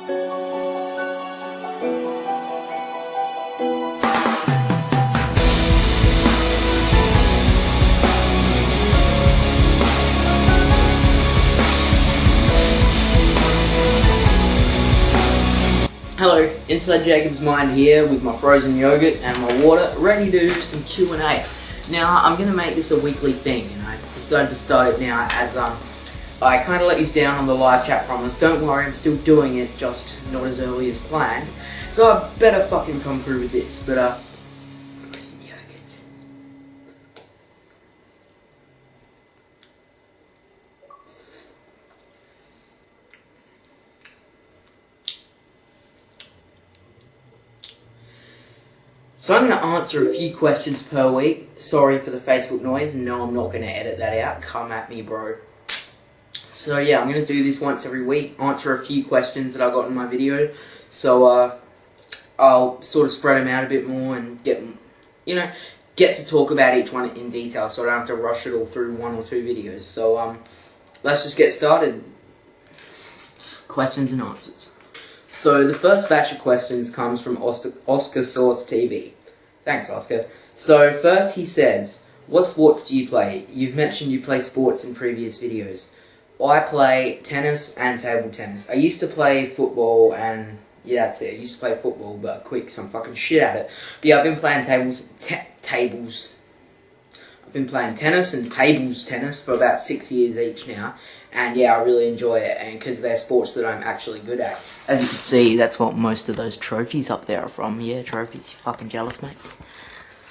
Hello, Inside Jacob's Mind here with my frozen yogurt and my water, ready to do some Q&A. Now, I'm going to make this a weekly thing, and I decided to start it now as I kind of let you down on the live chat promise. Don't worry, I'm still doing it, just not as early as planned. So I better fucking come through with this, but frozen yogurt. So I'm going to answer a few questions per week. Sorry for the Facebook noise. No, I'm not going to edit that out. Come at me, bro. So yeah, I'm going to do this once every week. Answer a few questions that I got in my video. So I'll sort of spread them out a bit more and get to talk about each one in detail, so I don't have to rush it all through one or two videos. So let's just get started. Questions and answers. So the first batch of questions comes from Oscar Source TV. Thanks, Oscar. So first he says, what sports do you play? You've mentioned you play sports in previous videos. I play tennis and table tennis. I used to play football and, yeah, that's it. I used to play football, but I quit because I'm fucking shit at it. But yeah, I've been playing tables. I've been playing tennis and tables tennis for about 6 years each now. And yeah, I really enjoy it, and because they're sports that I'm actually good at. As you can see, that's what most of those trophies up there are from. Yeah, trophies. You fucking jealous, mate?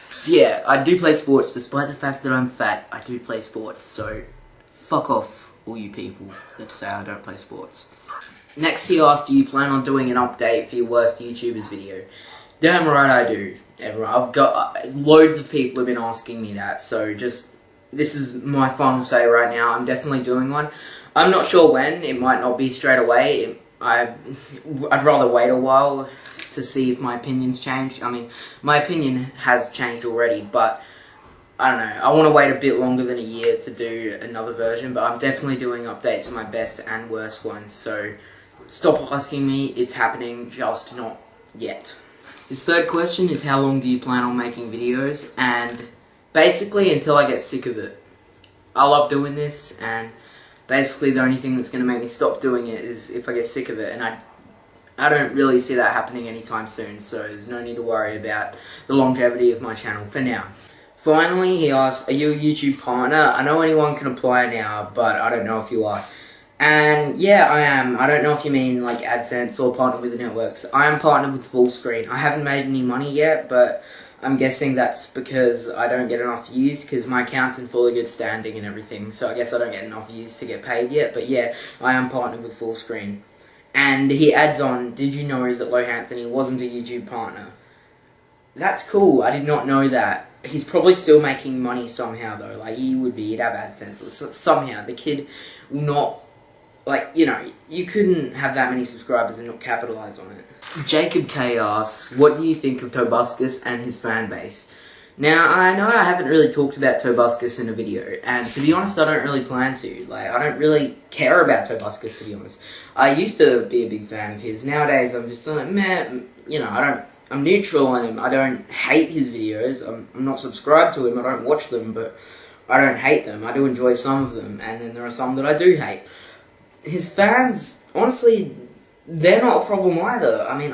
So yeah, I do play sports. Despite the fact that I'm fat, I do play sports. So fuck off, all you people that say I don't play sports. Next he asked, do you plan on doing an update for your worst YouTubers video? Damn right I do, everyone. I've got loads of people have been asking me that, so just, this is my final say right now. I'm definitely doing one. I'm not sure when. It might not be straight away. I'd rather wait a while to see if my opinions change. I mean, my opinion has changed already, but I don't know. I want to wait a bit longer than a year to do another version, but I'm definitely doing updates of my best and worst ones, so stop asking me. It's happening, just not yet. His third question is, how long do you plan on making videos? And basically until I get sick of it. I love doing this, and basically the only thing that's going to make me stop doing it is if I get sick of it, and I don't really see that happening anytime soon, so there's no need to worry about the longevity of my channel for now. Finally, he asks, are you a YouTube partner? I know anyone can apply now, but I don't know if you are. And yeah, I am. I don't know if you mean like AdSense or partner with the networks. I am partnered with Fullscreen. I haven't made any money yet, but I'm guessing that's because I don't get enough views, because my account's in fully good standing and everything, so I guess I don't get enough views to get paid yet, but yeah, I am partnered with Fullscreen. And he adds on, did you know that Lohanthony wasn't a YouTube partner? That's cool, I did not know that. He's probably still making money somehow though, like he would be, he'd have AdSense, or somehow. The kid will not, like, you know, you couldn't have that many subscribers and not capitalise on it. Jacob K asks, what do you think of Tobuscus and his fan base? Now, I know I haven't really talked about Tobuscus in a video, and to be honest, I don't really plan to. Like, I don't really care about Tobuscus, to be honest. I used to be a big fan of his. Nowadays, I'm just like, meh, you know, I'm neutral on him. I don't hate his videos. I'm not subscribed to him. I don't watch them, but I don't hate them. I do enjoy some of them, and then there are some that I do hate. His fans, honestly, they're not a problem either. I mean,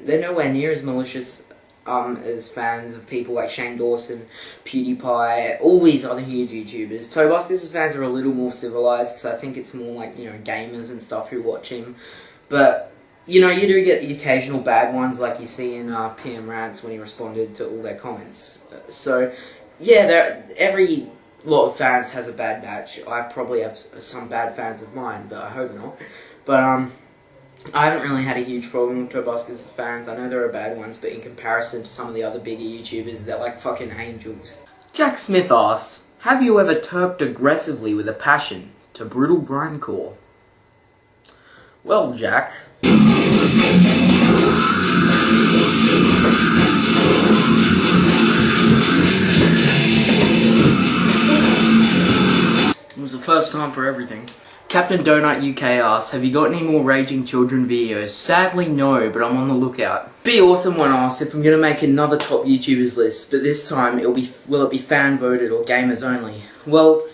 they're nowhere near as malicious as fans of people like Shane Dawson, PewDiePie, all these other huge YouTubers. Tobuscus' fans are a little more civilized, because I think it's more like, you know, gamers and stuff who watch him. But, you know, you do get the occasional bad ones, like you see in PM Rants when he responded to all their comments. So, yeah, every lot of fans has a bad batch. I probably have some bad fans of mine, but I hope not. But I haven't really had a huge problem with Tobuscus' fans. I know there are bad ones, but in comparison to some of the other bigger YouTubers, they're like fucking angels. Jack Smith asks, have you ever turked aggressively with a passion to brutal grindcore? Well, Jack, it was the first time for everything. Captain Donut UK asks, have you got any more Raging Children videos? Sadly no, but I'm on the lookout. Be Awesome One asks if I'm going to make another top YouTubers list, but this time will it be fan voted or gamers only? Well,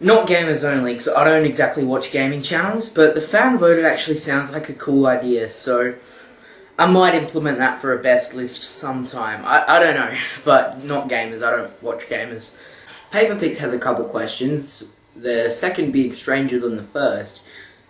not gamers only, because I don't exactly watch gaming channels, but the fan voted actually sounds like a cool idea, so I might implement that for a best list sometime. I don't know, but not gamers, I don't watch gamers. Paper Pics has a couple questions. The second being stranger than the first.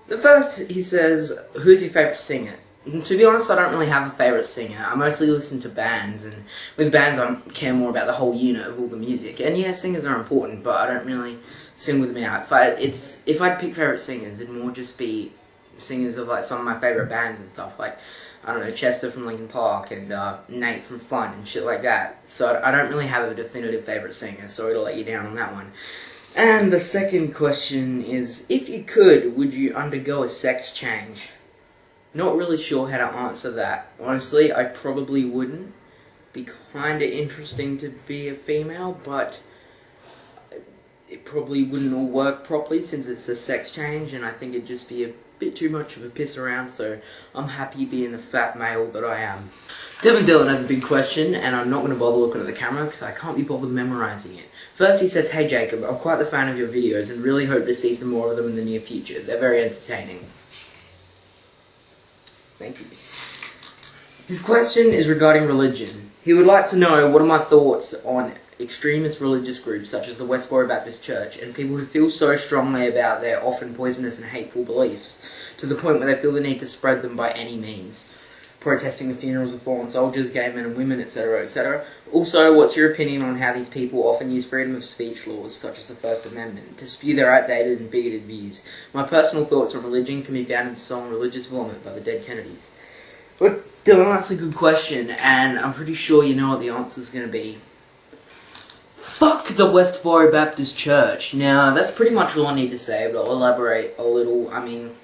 The first, he says, who's your favourite singer? And to be honest, I don't really have a favourite singer. I mostly listen to bands, and with bands I care more about the whole unit of all the music. And yeah, singers are important, but I don't really sing with them out. If I'd pick favourite singers, it'd more just be singers of like some of my favourite bands and stuff, like, I don't know, Chester from Linkin Park and Nate from Fun and shit like that. So I don't really have a definitive favourite singer, sorry to let you down on that one. And the second question is, if you could, would you undergo a sex change? Not really sure how to answer that. Honestly, I probably wouldn't. Be kinda interesting to be a female, but it probably wouldn't all work properly since it's a sex change, and I think it'd just be a bit too much of a piss around, so I'm happy being the fat male that I am. Devin Dillon has a big question, and I'm not going to bother looking at the camera because I can't be bothered memorising it. First he says, hey Jacob, I'm quite the fan of your videos and really hope to see some more of them in the near future. They're very entertaining. Thank you. His question is regarding religion. He would like to know what are my thoughts on extremist religious groups such as the Westboro Baptist Church and people who feel so strongly about their often poisonous and hateful beliefs to the point where they feel the need to spread them by any means. Protesting the funerals of fallen soldiers, gay men and women, etc., etc. Also, what's your opinion on how these people often use freedom of speech laws, such as the First Amendment, to spew their outdated and bigoted views? My personal thoughts on religion can be found in the song Religious Vomit by the Dead Kennedys. But Dylan, that's a good question, and I'm pretty sure you know what the answer's going to be. Fuck the Westboro Baptist Church. Now, that's pretty much all I need to say, but I'll elaborate a little. I mean,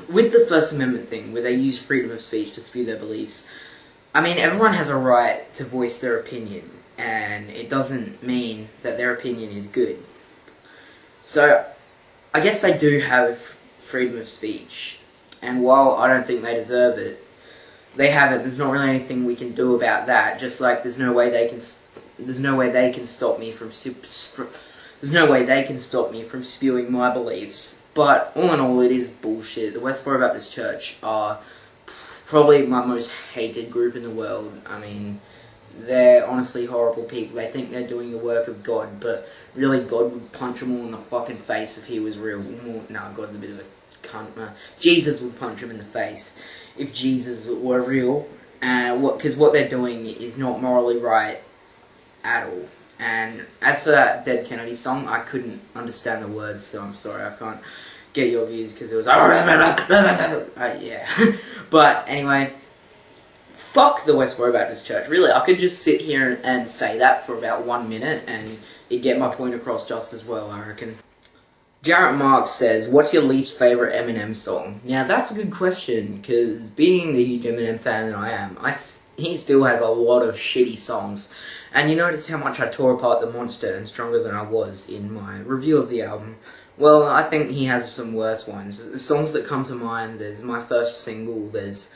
with the First Amendment thing, where they use freedom of speech to spew their beliefs, I mean, everyone has a right to voice their opinion, and it doesn't mean that their opinion is good. So, I guess they do have freedom of speech, and while I don't think they deserve it, they have it. There's not really anything we can do about that, just like there's no way they can stop me from spewing my beliefs. But all in all, it is bullshit. The Westboro Baptist Church are probably my most hated group in the world. I mean, they're honestly horrible people. They think they're doing the work of God, but really God would punch them all in the fucking face if he was real. No, God's a bit of a cunt. Jesus would punch him in the face if Jesus were real. Because what they're doing is not morally right at all. And as for that Dead Kennedy song, I couldn't understand the words, so I'm sorry, I can't get your views because it was yeah. But anyway, fuck the Westboro Baptist Church. Really, I could just sit here and say that for about 1 minute and it'd get my point across just as well, I reckon. Jarrett Marks says, what's your least favourite Eminem song? Now, that's a good question, because being the huge Eminem fan that I am, he still has a lot of shitty songs. And you notice how much I tore apart The Monster and Stronger Than I Was in my review of the album. Well, I think he has some worse ones. The songs that come to mind, there's my first single, there's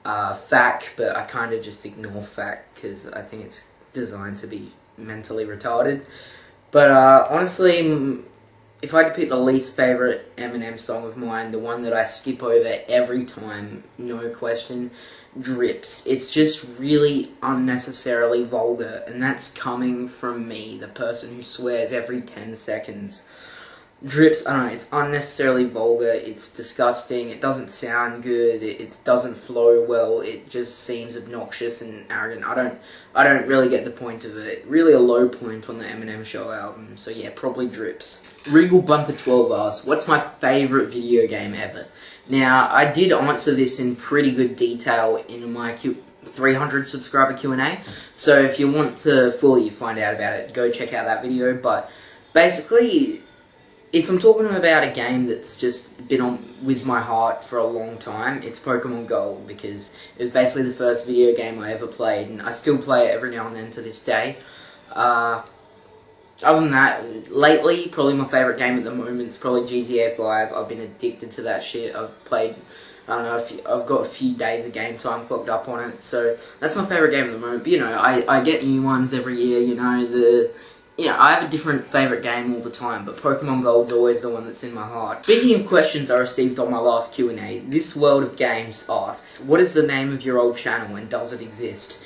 Fack, but I kind of just ignore Fack, because I think it's designed to be mentally retarded. But honestly, if I had to pick the least favourite Eminem song of mine, the one that I skip over every time, no question, Drips. It's just really unnecessarily vulgar, and that's coming from me, the person who swears every 10 seconds. Drips, I don't know, it's unnecessarily vulgar, it's disgusting, it doesn't sound good, it doesn't flow well, it just seems obnoxious and arrogant. I don't really get the point of it. Really a low point on the Eminem Show album, so yeah, probably Drips. Regal Bumper 12 asks, what's my favourite video game ever? Now, I did answer this in pretty good detail in my 300 subscriber Q&A, so if you want to fully find out about it, go check out that video. But basically, if I'm talking about a game that's just been on with my heart for a long time, it's Pokemon Gold, because it was basically the first video game I ever played, and I still play it every now and then to this day. Other than that, lately, probably my favourite game at the moment is probably GTA 5. I've been addicted to that shit. I've played, I don't know, I've got a few days of game time clocked up on it. So that's my favourite game at the moment. But, you know, I get new ones every year, you know, I have a different favourite game all the time, but Pokemon Gold's always the one that's in my heart. Speaking of questions I received on my last Q&A, This World of Games asks, what is the name of your old channel and does it exist?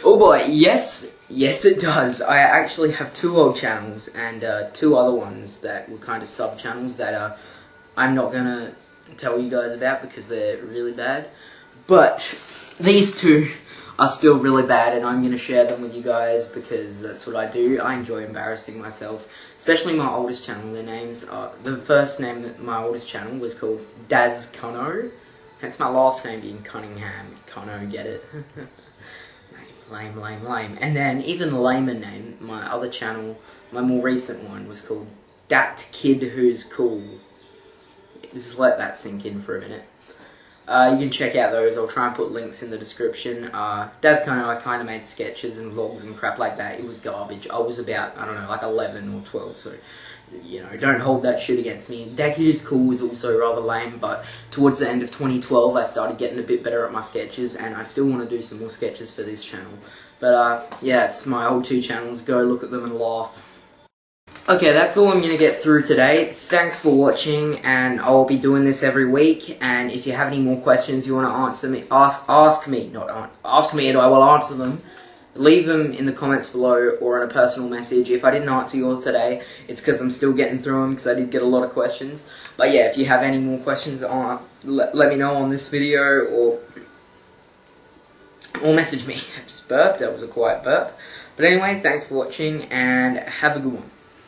Oh boy, yes it does. I actually have 2 old channels and 2 other ones that were kind of sub-channels that I'm not gonna tell you guys about because they're really bad. But these 2 are still really bad and I'm going to share them with you guys because that's what I do. I enjoy embarrassing myself, especially my oldest channel. Their names are, the first name of my oldest channel was called Daz Cunno, hence my last name being Cunningham. Cunno, get it? Lame. And then even the lamer name, my other channel, my more recent one was called Dat Kid Who's Cool. Just let that sink in for a minute. You can check out those. I'll try and put links in the description. Daz Cunno, I kind of made sketches and vlogs and crap like that. It was garbage. I was about, I don't know, like 11 or 12, so, you know, don't hold that shit against me. Dat Kid Is Cool was also rather lame, but towards the end of 2012, I started getting a bit better at my sketches, and I still want to do some more sketches for this channel. But, yeah, it's my old 2 channels. Go look at them and laugh. Okay, that's all I'm going to get through today. Thanks for watching, and I'll be doing this every week, and if you have any more questions you want to answer me, ask me and I will answer them. Leave them in the comments below or in a personal message. If I didn't answer yours today, it's because I'm still getting through them because I did get a lot of questions. But yeah, if you have any more questions, let me know on this video or message me. I just burped, that was a quiet burp. But anyway, thanks for watching and have a good one.